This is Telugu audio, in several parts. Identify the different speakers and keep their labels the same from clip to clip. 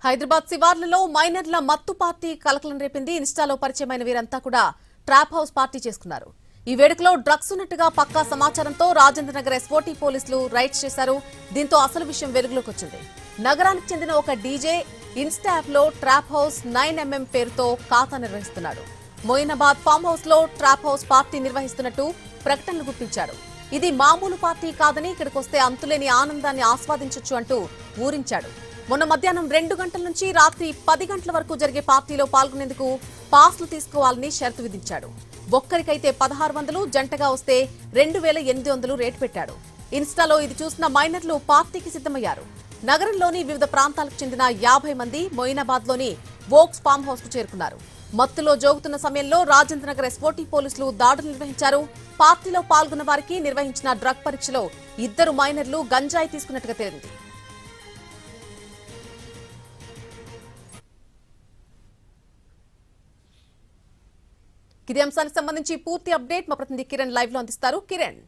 Speaker 1: హైదరాబాద్ శివార్లలో మైనర్ల మత్తు పార్టీ కలకలం రేపింది. ఇన్స్టాలో పరిచయమైన వీరంతా కూడా ట్రాప్ హౌస్ పార్టీ చేసుకున్నారు. ఈ వేడుకలో డ్రగ్స్ ఉన్నట్టుగా పక్కా సమాచారంతో రాజేంద్రనగర్ ఎస్ఓటీ పోలీసులు రైడ్స్ చేశారు. దీంతో అసలు విషయం వెలుగులోకి వచ్చింది. నగరానికి చెందిన ఒక డీజే ఇన్స్టా యాప్ లో ట్రాప్ హౌస్ 9mm పేరుతో ఖాతా నిర్వహిస్తున్నాడు. మొయినాబాద్ ఫామ్ హౌస్ లో ట్రాప్ హౌస్ పార్టీ నిర్వహిస్తున్నట్టు ప్రకటనలు గుర్తించాడు. ఇది మామూలు పార్టీ కాదని ఇక్కడికొస్తే అంతులేని ఆనందాన్ని ఆస్వాదించొచ్చు అంటూ ఊరించాడు. మొన్న మధ్యాహ్నం 2 గంటల నుంచి రాత్రి 10 గంటల వరకు జరిగే పార్టీలో పాల్గొనేందుకు పాస్లు తీసుకోవాలని షరతు విధించాడు. ఒక్కరికైతే 1600, జంటగా వస్తే 2800 రేటు పెట్టాడు. ఇన్స్టాలో ఇది చూసిన మైనర్లు పార్టీకి సిద్ధమయ్యారు. నగరంలోని వివిధ ప్రాంతాలకు చెందిన 50 మంది మొయినాబాద్ లోని వోక్స్ ఫామ్ హౌస్ కు చేరుకున్నారు. మత్తులో జోగుతున్న సమయంలో రాజేంద్రనగర్ ఎస్ఓటీ పోలీసులు దాడులు నిర్వహించారు. పార్టీలో పాల్గొన్న వారికి నిర్వహించిన డ్రగ్ పరీక్షలో 2 మైనర్లు గంజాయి తీసుకున్నట్టుగా తేలింది. ఇదే అంశానికి సంబంధించి పూర్తి అప్డేట్ మా ప్రతినిధి కిరణ్ లైవ్ లో అందిస్తారు. కిరణ్,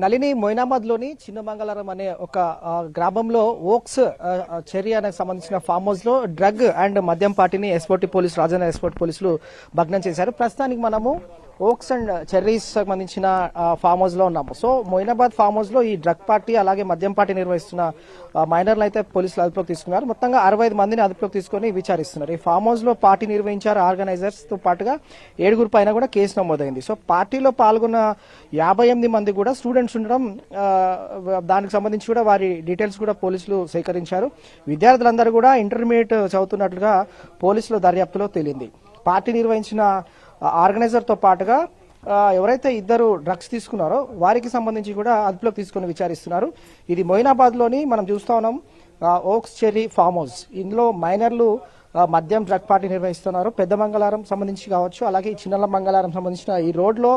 Speaker 2: నళిని, మొయినాబాద్ లోని చిన్న మంగళారం అనే ఒక గ్రామంలో ఓక్స్ చెర్రీ అనే సంబంధించిన ఫామ్ హౌస్ లో డ్రగ్ అండ్ మద్యం పార్టీని ఎస్ఓటీ పోలీసులు, రాజన్న ఎస్ఓటీ పోలీసులు భగ్నం చేశారు. ప్రస్తుతానికి మనము ఓక్స్ అండ్ చెర్రీస్ సంబంధించిన ఫామ్ హౌస్ లో ఉన్నాము. సో మొయినాబాద్ ఫామ్ హౌస్ లో ఈ డ్రగ్ పార్టీ అలాగే మద్యం పార్టీ నిర్వహిస్తున్న మైనర్లు అయితే పోలీసులు అదుపులోకి తీసుకున్నారు. మొత్తంగా 65 మందిని అదుపులోకి తీసుకుని విచారిస్తున్నారు. ఈ ఫామ్ హౌస్ లో పార్టీ నిర్వహించారు. ఆర్గనైజర్స్ తో పాటుగా 7 పైన కూడా కేసు నమోదైంది. సో పార్టీలో పాల్గొన్న 58 మంది కూడా స్టూడెంట్స్ ఉండడం, దానికి సంబంధించి కూడా వారి డీటెయిల్స్ కూడా పోలీసులు సేకరించారు. విద్యార్థులందరూ కూడా ఇంటర్మీడియట్ చదువుతున్నట్లుగా పోలీసుల దర్యాప్తులో తేలింది. పార్టీ నిర్వహించిన ఆర్గనైజర్ తో పాటుగా ఎవరైతే 2 డ్రగ్స్ తీసుకున్నారో వారికి సంబంధించి కూడా అదుపులోకి తీసుకుని విచారిస్తున్నారు. ఇది మొయినాబాద్ లోని మనం చూస్తా ఉన్నాం ఓక్స్ చెర్రీ ఫామ్ హౌస్. ఇందులో మైనర్లు మద్యం డ్రగ్ పార్టీ నిర్వహిస్తున్నారు. పెద్ద మంగళారం సంబంధించి కావచ్చు, అలాగే చిన్న మంగళారం సంబంధించిన ఈ రోడ్ లో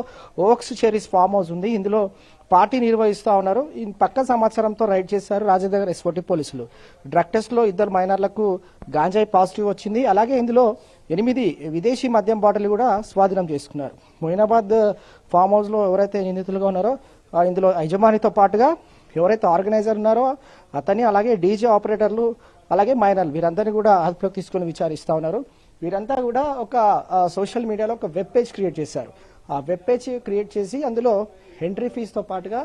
Speaker 2: ఓక్స్ చెర్రీస్ ఫామ్ హౌస్ ఉంది. ఇందులో పార్టీ నిర్వహిస్తూ ఉన్నారు. ఈ పక్క సమాచారంతో రైడ్ చేశారు రాజేంద్రనగర్ ఎస్ఓటీ పోలీసులు. డ్రగ్ టెస్ట్ లో 2 మైనర్లకు గాంజాయి పాజిటివ్ వచ్చింది. అలాగే ఇందులో 8 విదేశీ మద్యం బాటిల్ కూడా స్వాధీనం చేసుకున్నారు. మొయినాబాద్ ఫామ్ హౌస్ లో ఎవరైతే నిందితులుగా ఉన్నారో ఇందులో యజమానితో పాటుగా ఎవరైతే ఆర్గనైజర్ ఉన్నారో అతని, అలాగే డీజే ఆపరేటర్లు, అలాగే మైనర్లు, వీరందరినీ కూడా అదుపులోకి తీసుకుని విచారిస్తా ఉన్నారు. వీరంతా కూడా ఒక సోషల్ మీడియాలో ఒక వెబ్ పేజ్ క్రియేట్ చేశారు. ఆ వెబ్ పేజ్ క్రియేట్ చేసి అందులో ఎంట్రీ ఫీజు తో పాటుగా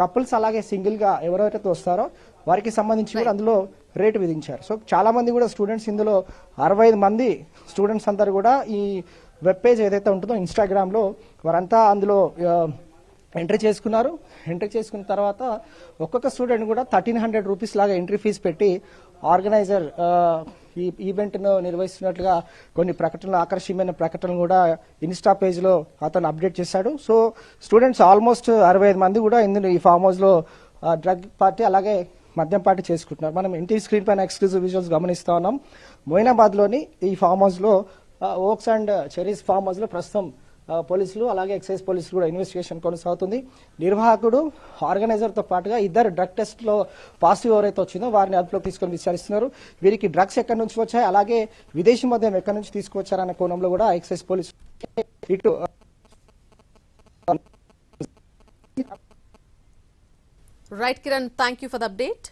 Speaker 2: కపుల్స్ అలాగే సింగిల్ గా ఎవరైతే వస్తారో వారికి సంబంధించి కూడా అందులో రేటు విధించారు. సో చాలా మంది కూడా స్టూడెంట్స్, ఇందులో 65 మంది స్టూడెంట్స్ అందరు కూడా ఈ వెబ్ పేజ్ ఏదైతే ఉంటుందో ఇన్స్టాగ్రామ్ లో వారంతా అందులో ఎంట్రీ చేసుకున్నారు. ఎంట్రీ చేసుకున్న తర్వాత ఒక్కొక్క స్టూడెంట్ కూడా 1300 రూపీస్ లాగా ఎంట్రీ ఫీజు పెట్టి ఆర్గనైజర్ ఈ ఈవెంట్ ను నిర్వహిస్తున్నట్లుగా కొన్ని ప్రకటనలు, ఆకర్షణీయమైన ప్రకటనలు కూడా ఇన్స్టా పేజ్ లో అతను అప్డేట్ చేశాడు. సో స్టూడెంట్స్ ఆల్మోస్ట్ 65 మంది కూడా ఇందులో ఈ ఫామ్ హౌస్ లో డ్రగ్ పార్టీ అలాగే మద్యం పార్టీ చేసుకుంటున్నారు. మనం ఇంటి స్క్రీన్ పైన ఎక్స్క్లూజివ్ విజువల్స్ గమనిస్తా ఉన్నాం. మొయినాబాద్ లోని ఈ ఫామ్ హౌస్ లో ఓక్స్ అండ్ చెర్రీస్ ఫామ్ హౌస్ లో ప్రస్తుతం పోలీసులు అలాగే ఎక్సైజ్ పోలీసులు కూడా ఇన్వెస్టిగేషన్ కొనసాగుతుంది. నిర్వాహకుడు, ఆర్గనైజర్ తో పాటుగా 2 డ్రగ్ టెస్ట్ లో పాజిటివ్ ఎవరైతే వచ్చిందో వారిని అదుపులోకి తీసుకొని విచారిస్తున్నారు. వీరికి డ్రగ్స్ ఎక్కడి నుంచి వచ్చాయి, అలాగే విదేశీ మద్యం ఎక్కడి నుంచి తీసుకువచ్చారనే కోణంలో కూడా ఎక్సైజ్ పోలీసులు ఇటు
Speaker 1: right Kiran, thank you for the update.